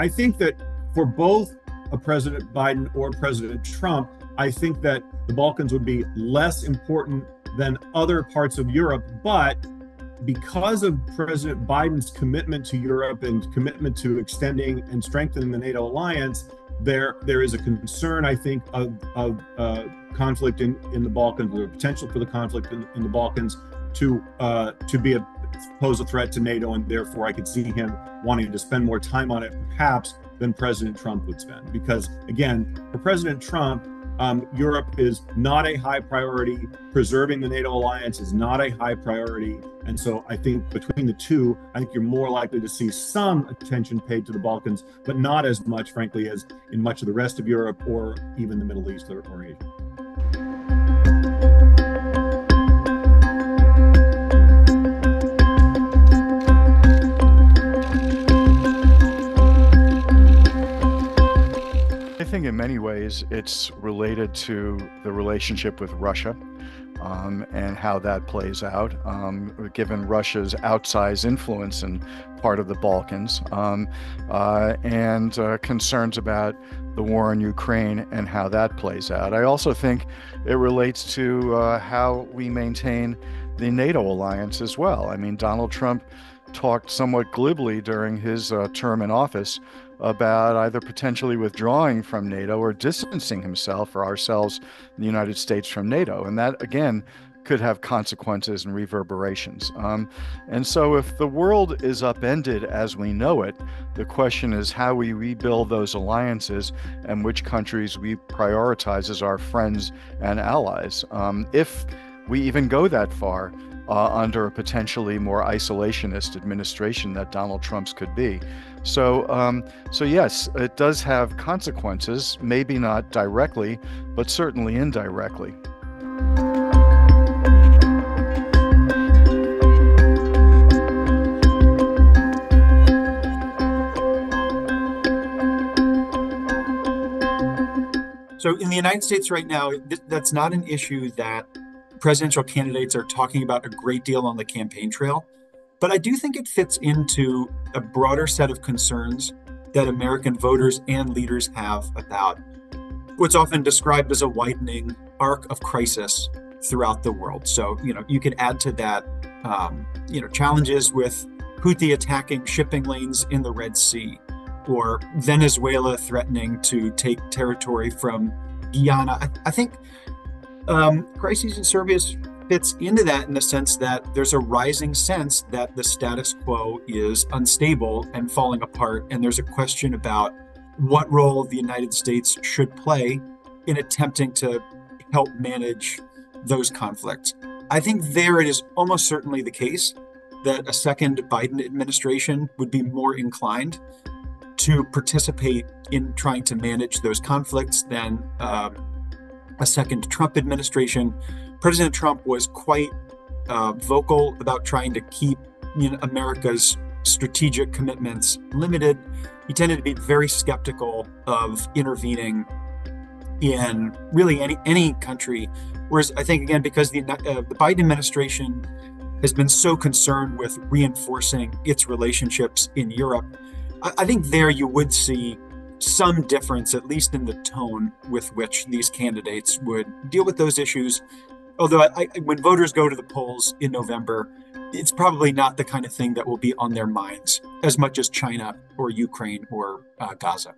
I think that for both a President Biden or President Trump, I think that the Balkans would be less important than other parts of Europe. But because of President Biden's commitment to Europe and commitment to extending and strengthening the NATO alliance, there is a concern, I think, of conflict in the Balkans, the potential for the conflict in the Balkans to pose a threat to NATO, and therefore I could see him wanting to spend more time on it, perhaps, than President Trump would spend. Because again, for President Trump, Europe is not a high priority. Preserving the NATO alliance is not a high priority. And so I think between the two, I think you're more likely to see some attention paid to the Balkans, but not as much, frankly, as in much of the rest of Europe or even the Middle East or Asia. I think in many ways it's related to the relationship with Russia and how that plays out, given Russia's outsized influence in part of the Balkans and concerns about the war in Ukraine and how that plays out. I also think it relates to how we maintain the NATO alliance as well. I mean, Donald Trump talked somewhat glibly during his term in office about either potentially withdrawing from NATO or distancing himself or ourselves, the United States, from NATO. And that, again, could have consequences and reverberations. And so if the world is upended as we know it, the question is how we rebuild those alliances and which countries we prioritize as our friends and allies. If we even go that far, under a potentially more isolationist administration that Donald Trump's could be. So yes, it does have consequences, maybe not directly, but certainly indirectly. So in the United States right now, that's not an issue that presidential candidates are talking about a great deal on the campaign trail, but I do think it fits into a broader set of concerns that American voters and leaders have about what's often described as a widening arc of crisis throughout the world. So, you could add to that, challenges with Houthi attacking shipping lanes in the Red Sea, or Venezuela threatening to take territory from Guyana. I think crises in Serbia fits into that in the sense that there's a rising sense that the status quo is unstable and falling apart, and there's a question about what role the United States should play in attempting to help manage those conflicts. I think there it is almost certainly the case that a second Biden administration would be more inclined to participate in trying to manage those conflicts than a second Trump administration. President Trump was quite vocal about trying to keep America's strategic commitments limited. He tended to be very skeptical of intervening in really any country. Whereas I think, again, because the Biden administration has been so concerned with reinforcing its relationships in Europe, I think there you would see some difference, at least in the tone with which these candidates would deal with those issues. Although when voters go to the polls in November, it's probably not the kind of thing that will be on their minds as much as China or Ukraine or Gaza.